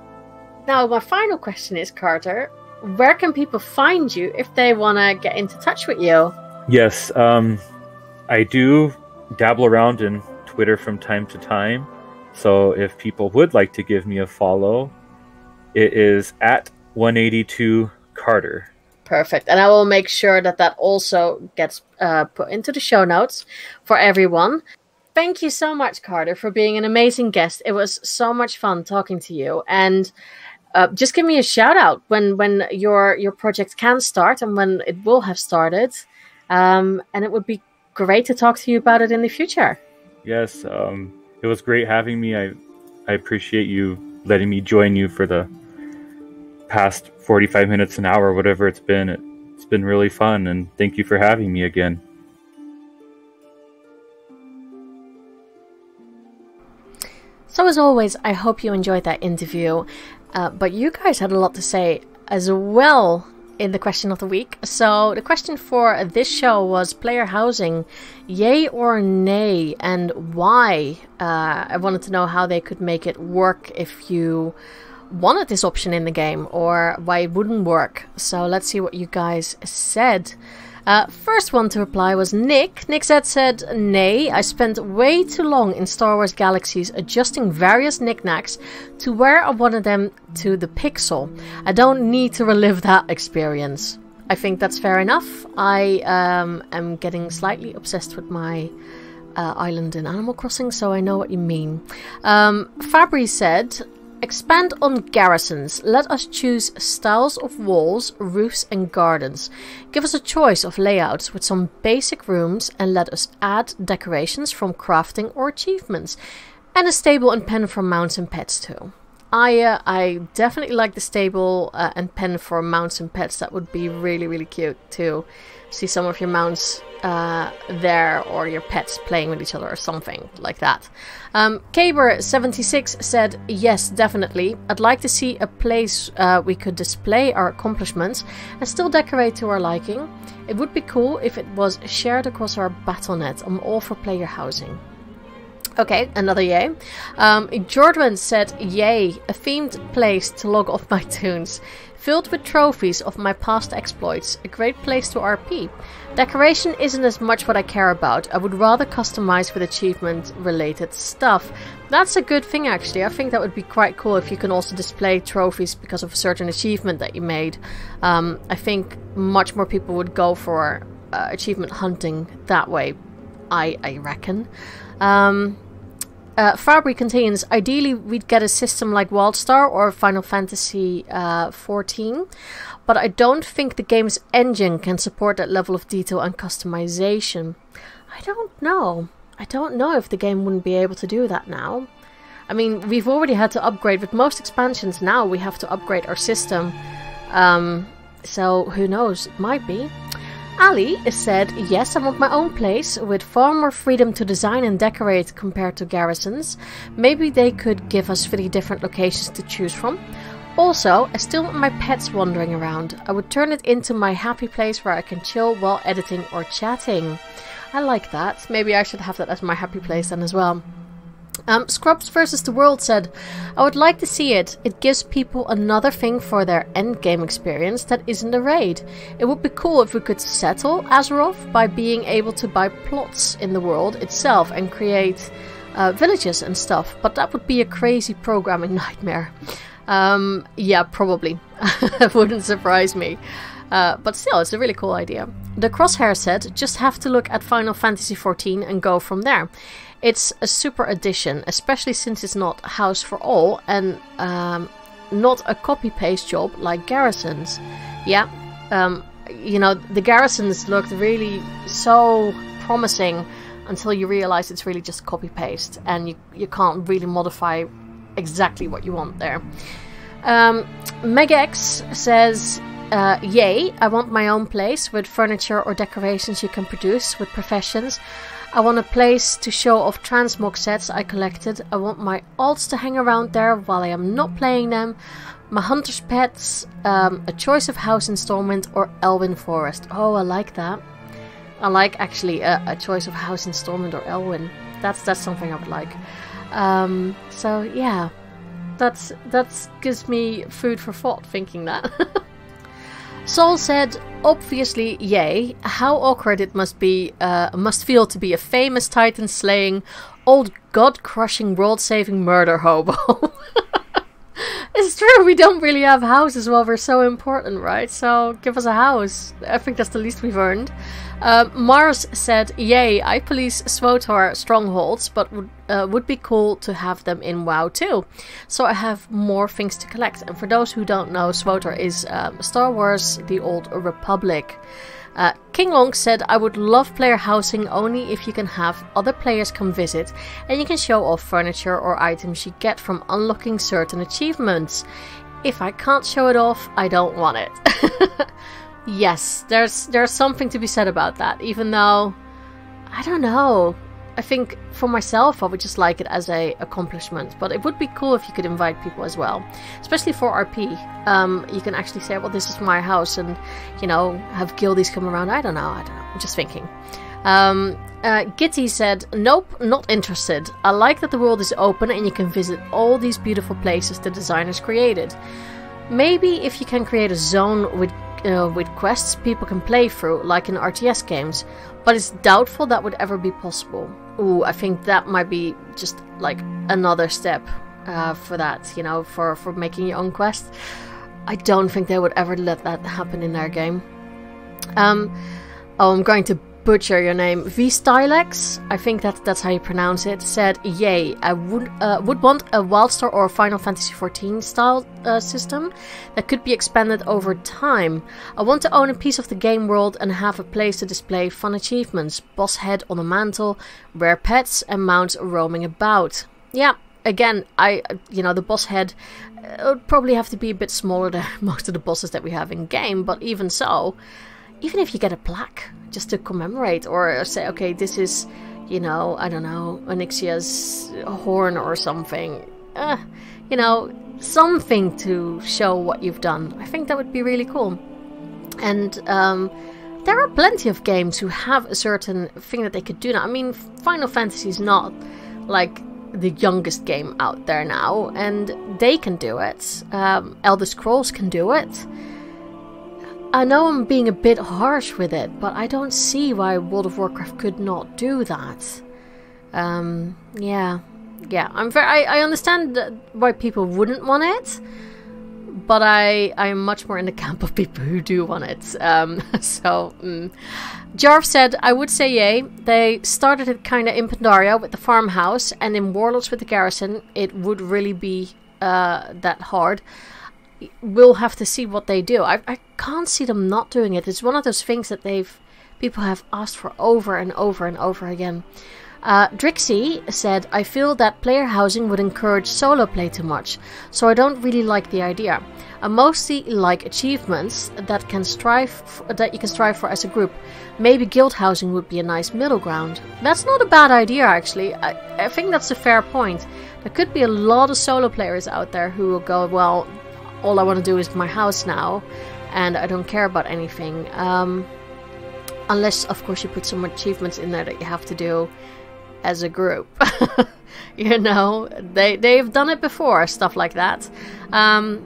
now my final question is, Carter, where can people find you if they want to get into touch with you? Yes, I do dabble around in Twitter from time to time, so if people would like to give me a follow, it is at 182Carter. Perfect, and I will make sure that also gets put into the show notes for everyone. Thank you so much, Carter, for being an amazing guest. It was so much fun talking to you, and just give me a shout out when your project can start and when it will have started, and it would be great to talk to you about it in the future. Yes, it was great having me. I appreciate you letting me join you for the past 45 minutes, an hour, whatever it's been. It's been really fun, and thank you for having me again. So as always, I hope you enjoyed that interview. But you guys had a lot to say as well in the question of the week. So the question for this show was player housing, yay or nay, and why. I wanted to know how they could make it work if you wanted this option in the game, or why it wouldn't work. So let's see what you guys said. First one to reply was Nick. Nick said, nay, I spent way too long in Star Wars Galaxies adjusting various knickknacks to where I wanted them to the pixel. I don't need to relive that experience. I think that's fair enough. I am getting slightly obsessed with my island in Animal Crossing, so I know what you mean. Fabry said, expand on garrisons. Let us choose styles of walls, roofs and gardens. Give us a choice of layouts with some basic rooms, and let us add decorations from crafting or achievements. And a stable and pen for mounts and pets too. I definitely like the stable and pen for mounts and pets. That would be really, really cute to see some of your mounts there, or your pets playing with each other or something like that. Caber76 said, yes, definitely. I'd like to see a place we could display our accomplishments and still decorate to our liking. It would be cool if it was shared across our Battle.net. I'm all for player housing. Okay, another yay. Jordan said, yay, a themed place to log off my tunes. Filled with trophies of my past exploits. A great place to RP. Decoration isn't as much what I care about. I would rather customize with achievement related stuff. That's a good thing actually. I think that would be quite cool if you can also display trophies because of a certain achievement that you made. I think much more people would go for achievement hunting that way, I reckon. Fabry continues, ideally we'd get a system like WildStar or Final Fantasy XIV, but I don't think the game's engine can support that level of detail and customization. I don't know. I don't know if the game wouldn't be able to do that now. I mean, we've already had to upgrade. With most expansions now, we have to upgrade our system. So who knows? It might be. Ali said, yes, I want my own place with far more freedom to design and decorate compared to Garrisons. Maybe they could give us 3 different locations to choose from. Also, I still want my pets wandering around. I would turn it into my happy place where I can chill while editing or chatting. I like that. Maybe I should have that as my happy place then as well. Scrubs vs. the World said, I would like to see it. It gives people another thing for their endgame experience that isn't a raid. It would be cool if we could settle Azeroth by being able to buy plots in the world itself and create villages and stuff, but that would be a crazy programming nightmare. Yeah, probably. It wouldn't surprise me. But still, it's a really cool idea. The Crosshair said, just have to look at Final Fantasy XIV and go from there. It's a super addition, especially since it's not House for All and not a copy-paste job like Garrisons. Yeah, you know, the Garrisons looked really so promising until you realize it's really just copy-paste and you can't really modify exactly what you want there. Megax says, yay, I want my own place with furniture or decorations you can produce with professions. I want a place to show off transmog sets I collected. I want my alts to hang around there while I am not playing them. My hunter's pets, a choice of house installment or Elwyn Forest. Oh, I like that. I like actually a choice of house installment or Elwyn. That's something I would like. So yeah, that gives me food for thought thinking that. Soul said, obviously, yay. How awkward it must feel to be a famous Titan-slaying, old god-crushing, world-saving murder hobo. It's true, we don't really have houses while we're so important, right? So give us a house. I think that's the least we've earned. Mars said, yay, I police SWTOR strongholds, but would be cool to have them in WoW too. So I have more things to collect. And for those who don't know, SWTOR is Star Wars, the Old Republic. King Long said, I would love player housing only if you can have other players come visit and you can show off furniture or items you get from unlocking certain achievements. If I can't show it off, I don't want it. Yes, there's something to be said about that, even though, I don't know, I think for myself I would just like it as a accomplishment, but it would be cool if you could invite people as well, especially for RP. You can actually say, well, this is my house, and, you know, have guildies come around. I don't know, I'm just thinking. Gitty said, nope, not interested. I like that the world is open and you can visit all these beautiful places the designers created. Maybe if you can create a zone with quests people can play through, like in RTS games, but it's doubtful that would ever be possible. Ooh, I think that might be just like another step for that, you know, for making your own quest. I don't think they would ever let that happen in their game. Oh, I'm going to butcher your name. V-Stylex, I think that's how you pronounce it, said, yay, I would want a WildStar or Final Fantasy XIV style system that could be expanded over time. I want to own a piece of the game world and have a place to display fun achievements, boss head on a mantle, rare pets and mounts roaming about. Yeah, again, the boss head would probably have to be a bit smaller than most of the bosses that we have in game, but even so, even if you get a plaque just to commemorate, or say, okay, this is, you know, I don't know, Onyxia's horn or something, you know, something to show what you've done. I think that would be really cool. And there are plenty of games who have a certain thing that they could do now. I mean, Final Fantasy is not like the youngest game out there now, and they can do it. Elder Scrolls can do it. I know I'm being a bit harsh with it, but I don't see why World of Warcraft could not do that. Yeah, I understand why people wouldn't want it, but I'm much more in the camp of people who do want it. Jarv said, I would say yay. They started it kind of in Pandaria with the farmhouse, and in Warlords with the garrison. It would really be that hard. We'll have to see what they do. I can't see them not doing it. It's one of those things that people have asked for over and over and over again. Drixie said, I feel that player housing would encourage solo play too much, so I don't really like the idea. I mostly like achievements that you can strive for as a group. Maybe guild housing would be a nice middle ground. That's not a bad idea, actually. I think that's a fair point. There could be a lot of solo players out there who will go, well, all I want to do is my house now, and I don't care about anything. Unless, of course, you put some achievements in there that you have to do as a group. You know, they've done it before, stuff like that. A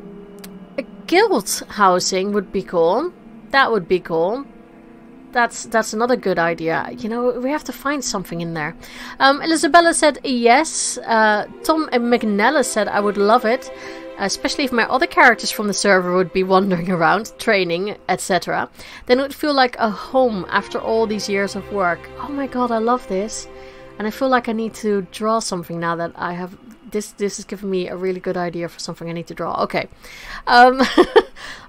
guild housing would be cool. That would be cool. That's another good idea. You know, we have to find something in there. Elisabella said yes. Tom McNella said I would love it, especially if my other characters from the server would be wandering around, training, etc. Then it would feel like a home after all these years of work. Oh my god, I love this. And I feel like I need to draw something now that I have... This has given me a really good idea for something I need to draw. Okay.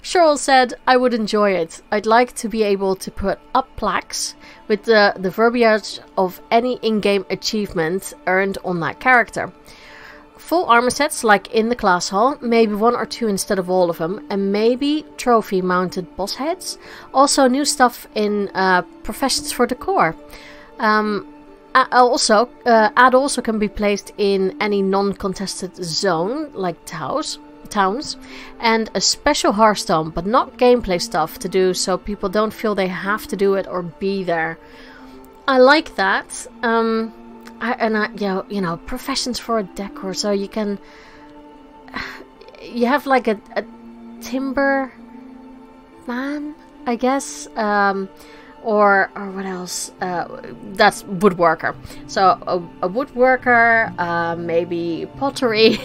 Cheryl said, I would enjoy it. I'd like to be able to put up plaques with the verbiage of any in-game achievement earned on that character. Full armor sets like in the class hall, maybe 1 or 2 instead of all of them, and maybe trophy mounted boss heads. Also new stuff in professions for decor. Ad also can be placed in any non-contested zone, like towns, and a special Hearthstone, but not gameplay stuff to do, so people don't feel they have to do it or be there. I like that. You know, professions for a decor, so you can... You have like a timber man, I guess. Or what else? That's woodworker. So a woodworker, maybe pottery,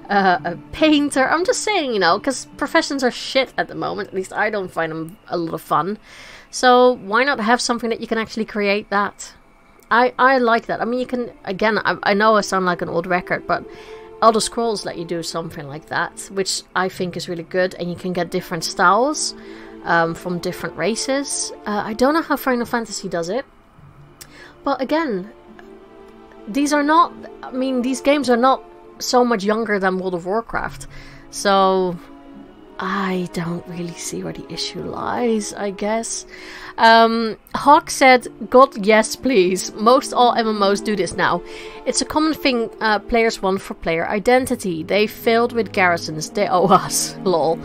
a painter. I'm just saying, you know, because professions are shit at the moment. At least I don't find them a lot of fun. So why not have something that you can actually create that? I like that. I mean, you can, again, I know I sound like an old record, but Elder Scrolls let you do something like that, which I think is really good, and you can get different styles. From different races. I don't know how Final Fantasy does it. But again, these games are not so much younger than World of Warcraft. So I don't really see where the issue lies, I guess. Hawk said, God, yes, please. Most all MMOs do this now. It's a common thing players want for player identity. They failed with Garrisons. They owe us. Lol.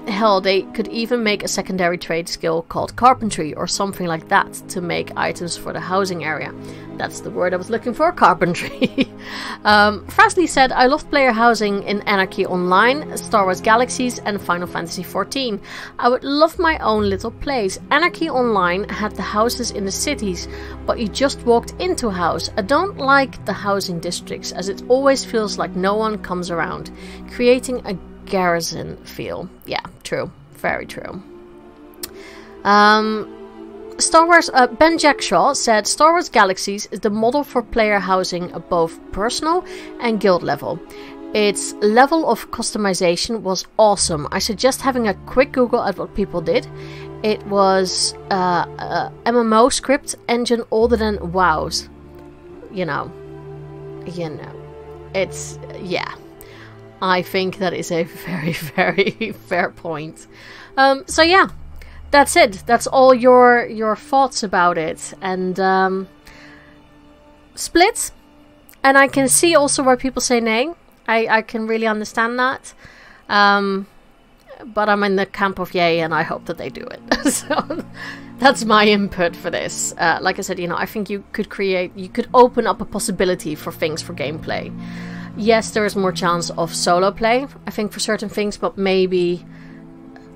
Hell, they could even make a secondary trade skill called carpentry or something like that to make items for the housing area. That's the word I was looking for, carpentry. Frasley said, I love player housing in Anarchy Online, Star Wars Galaxies and Final Fantasy XIV. I would love my own little place. Anarchy Online had the houses in the cities, but you just walked into a house. I don't like the housing districts, as it always feels like no one comes around, creating a garrison feel. Yeah, true. Very true. Star Wars, Ben Jackshaw said, Star Wars Galaxies is the model for player housing at both personal and guild level. Its level of customization was awesome. I suggest having a quick Google at what people did. It was a MMO script engine older than WoW's. You know. It's, yeah. I think that is a very, very fair point. So yeah, that's it. That's all your thoughts about it. And split. And I can see also where people say nay. I can really understand that. but I'm in the camp of yay, and I hope that they do it. So that's my input for this. Like I said, you know, I think you could open up a possibility for things for gameplay. Yes, there is more chance of solo play, I think, for certain things, but maybe,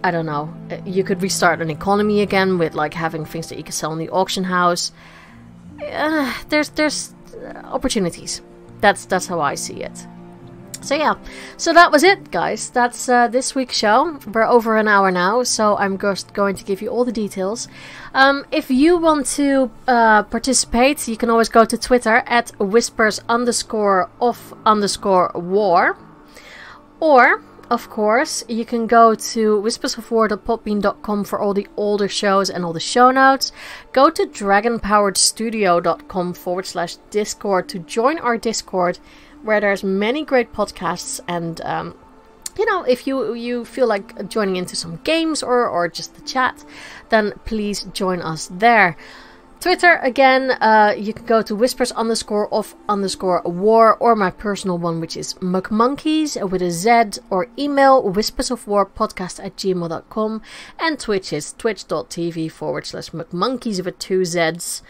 I don't know, you could restart an economy again with like having things that you can sell in the auction house. There's opportunities. That's how I see it. So yeah, so that was it, guys. That's this week's show. We're over an hour now, so I'm just going to give you all the details. If you want to participate, you can always go to Twitter at whispers_of_war. Or, of course, you can go to whispersofwar.podbean.com for all the older shows and all the show notes. Go to dragonpoweredstudio.com/Discord to join our Discord, where there's many great podcasts, and you know, if you feel like joining into some games or just the chat, then please join us there. Twitter, again, you can go to whispers_of_war, or my personal one, which is McMonkeys with a Z, or email whispersofwarpodcast@gmail.com, and Twitch is twitch.tv/McMonkeys with 2 Zs.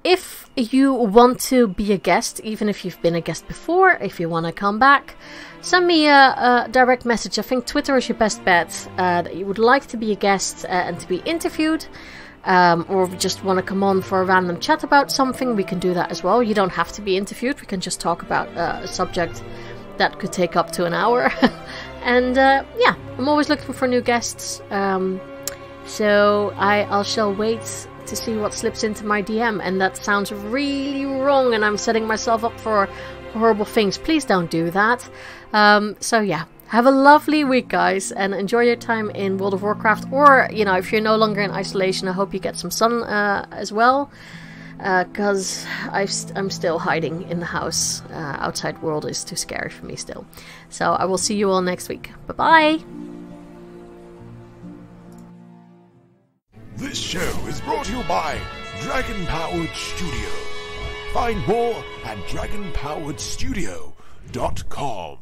If you want to be a guest, even if you've been a guest before, if you want to come back, send me a direct message. I think Twitter is your best bet, that you would like to be a guest and to be interviewed, or just want to come on for a random chat about something. We can do that as well. You don't have to be interviewed. We can just talk about a subject that could take up to an hour. And yeah, I'm always looking for new guests. So I shall wait to see what slips into my DM, and that sounds really wrong, and I'm setting myself up for horrible things. Please don't do that. So yeah, have a lovely week, guys, and enjoy your time in World of Warcraft, or, you know, if you're no longer in isolation, I hope you get some sun as well, because I'm still hiding in the house. Outside world is too scary for me still. So I will see you all next week. Bye bye. This show is brought to you by Dragon Powered Studio. Find more at dragonpoweredstudio.com.